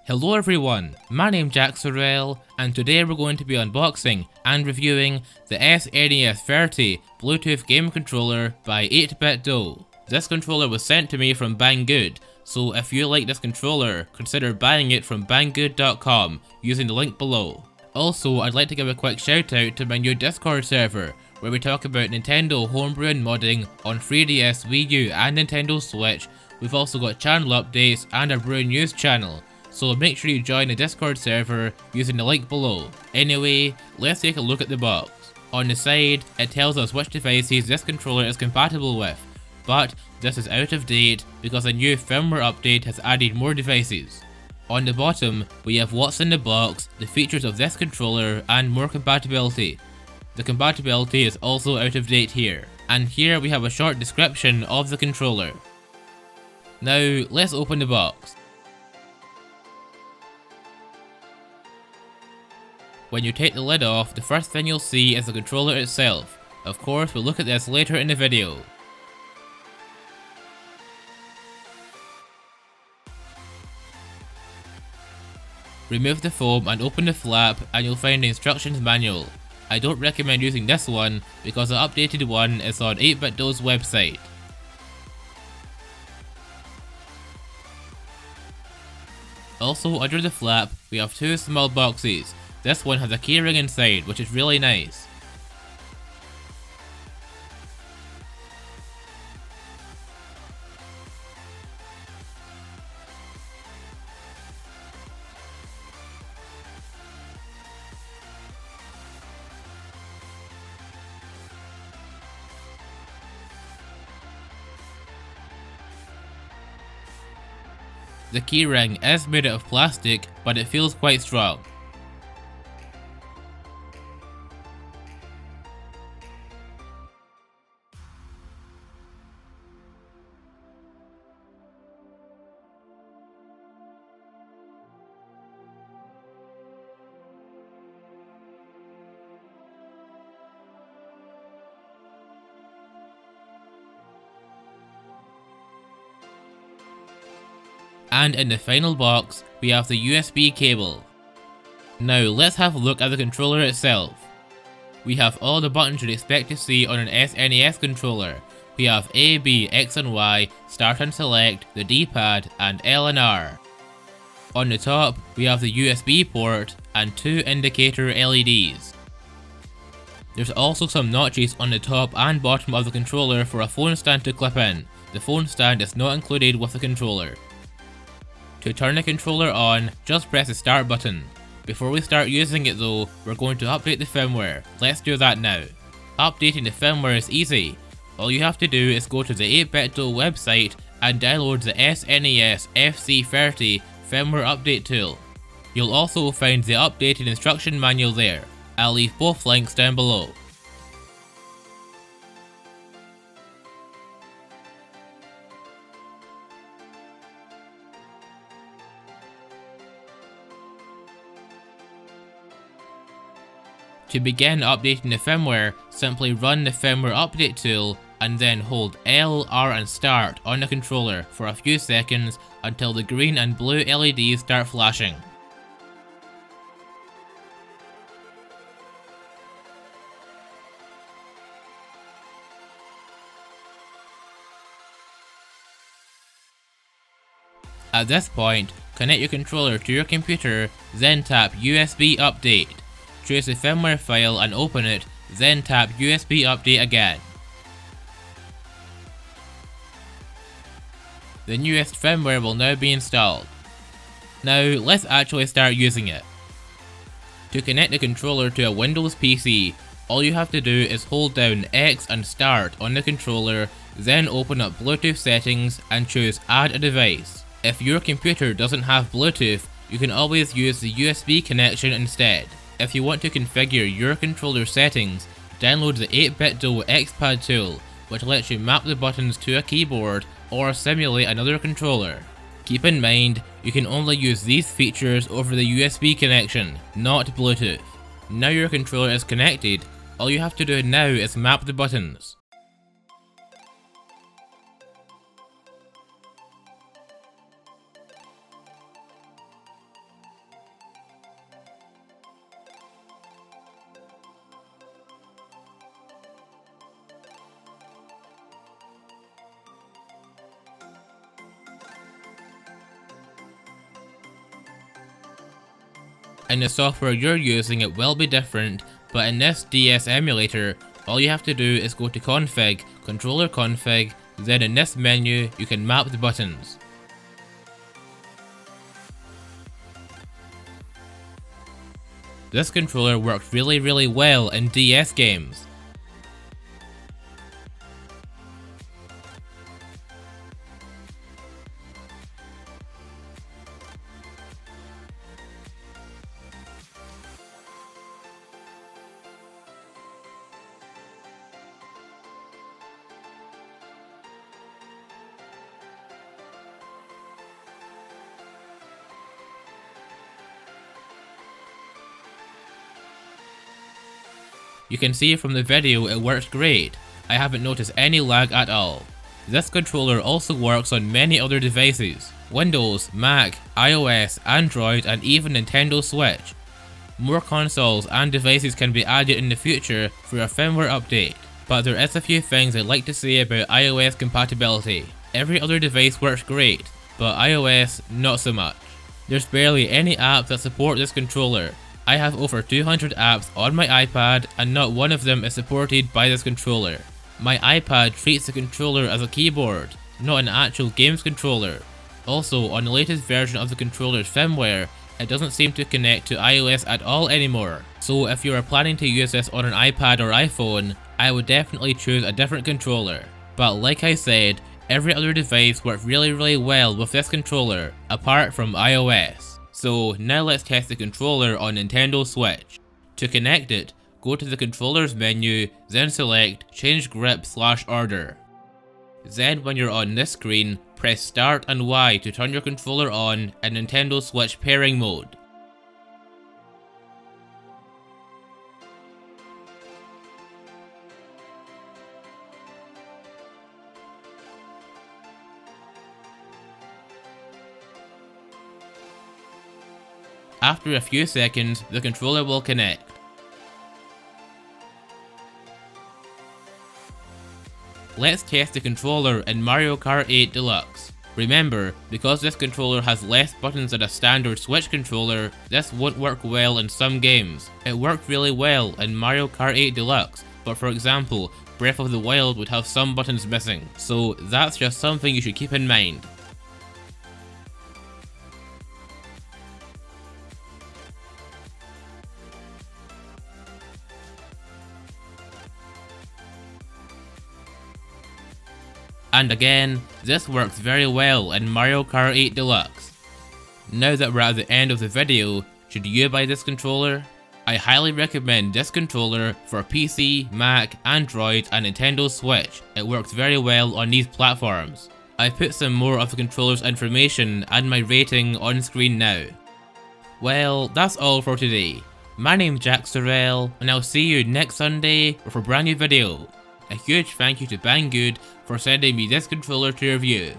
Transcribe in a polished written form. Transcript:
Hello everyone, my name's Jack Sorrell, and today we're going to be unboxing and reviewing the SNES30 Bluetooth game controller by 8Bitdo. This controller was sent to me from Banggood, so if you like this controller, consider buying it from banggood.com using the link below. Also, I'd like to give a quick shout out to my new Discord server, where we talk about Nintendo homebrew and modding on 3DS, Wii U and Nintendo Switch. We've also got channel updates and a brew news channel, so make sure you join the Discord server using the link below. Anyway, let's take a look at the box. On the side, it tells us which devices this controller is compatible with, but this is out of date because a new firmware update has added more devices. On the bottom, we have what's in the box, the features of this controller, and more compatibility. The compatibility is also out of date here. And here we have a short description of the controller. Now, let's open the box. When you take the lid off, the first thing you'll see is the controller itself. Of course, we'll look at this later in the video. Remove the foam and open the flap and you'll find the instructions manual. I don't recommend using this one because the updated one is on 8Bitdo's website. Also under the flap, we have two small boxes. This one has a keyring inside, which is really nice. The keyring is made out of plastic, but it feels quite strong. And in the final box, we have the USB cable. Now let's have a look at the controller itself. We have all the buttons you'd expect to see on an SNES controller. We have A, B, X and Y, start and select, the D-pad, and L and R. On the top, we have the USB port and two indicator LEDs. There's also some notches on the top and bottom of the controller for a phone stand to clip in. The phone stand is not included with the controller. To turn the controller on, just press the start button. Before we start using it though, we're going to update the firmware. Let's do that now. Updating the firmware is easy. All you have to do is go to the 8Bitdo website and download the SNES30 firmware update tool. You'll also find the updated instruction manual there. I'll leave both links down below. To begin updating the firmware, simply run the firmware update tool and then hold L, R and start on the controller for a few seconds until the green and blue LEDs start flashing. At this point, connect your controller to your computer, then tap USB update. Choose the firmware file and open it, then tap USB update again. The newest firmware will now be installed. Now let's actually start using it. To connect the controller to a Windows PC, all you have to do is hold down X and start on the controller, then open up Bluetooth settings and choose add a device. If your computer doesn't have Bluetooth, you can always use the USB connection instead. If you want to configure your controller settings, download the 8Bitdo XPad tool, which lets you map the buttons to a keyboard or simulate another controller. Keep in mind, you can only use these features over the USB connection, not Bluetooth. Now your controller is connected, all you have to do now is map the buttons. and the software you're using it will be different, but in this DS emulator, all you have to do is go to config, controller config, then in this menu you can map the buttons. This controller works really well in DS games. You can see from the video it works great. I haven't noticed any lag at all. This controller also works on many other devices: Windows, Mac, iOS, Android, and even Nintendo Switch. More consoles and devices can be added in the future for a firmware update, but there is a few things I'd like to say about iOS compatibility. Every other device works great, but iOS not so much. There's barely any apps that support this controller. I have over 200 apps on my iPad and not one of them is supported by this controller. My iPad treats the controller as a keyboard, not an actual games controller. Also, on the latest version of the controller's firmware, it doesn't seem to connect to iOS at all anymore. So if you are planning to use this on an iPad or iPhone, I would definitely choose a different controller. But like I said, every other device works really well with this controller, apart from iOS. So now let's test the controller on Nintendo Switch. To connect it, go to the controller's menu, then select change grip/order. Then when you're on this screen, press start and Y to turn your controller on in Nintendo Switch pairing mode. After a few seconds, the controller will connect. Let's test the controller in Mario Kart 8 Deluxe. Remember, because this controller has less buttons than a standard Switch controller, this won't work well in some games. It worked really well in Mario Kart 8 Deluxe, but for example, Breath of the Wild would have some buttons missing, so that's just something you should keep in mind. And again, this works very well in Mario Kart 8 Deluxe. Now that we're at the end of the video, should you buy this controller? I highly recommend this controller for PC, Mac, Android, and Nintendo Switch. It works very well on these platforms. I've put some more of the controller's information and my rating on screen now. Well, that's all for today. My name's Jack Sorrell, and I'll see you next Sunday with a brand new video. A huge thank you to Banggood for sending me this controller to review.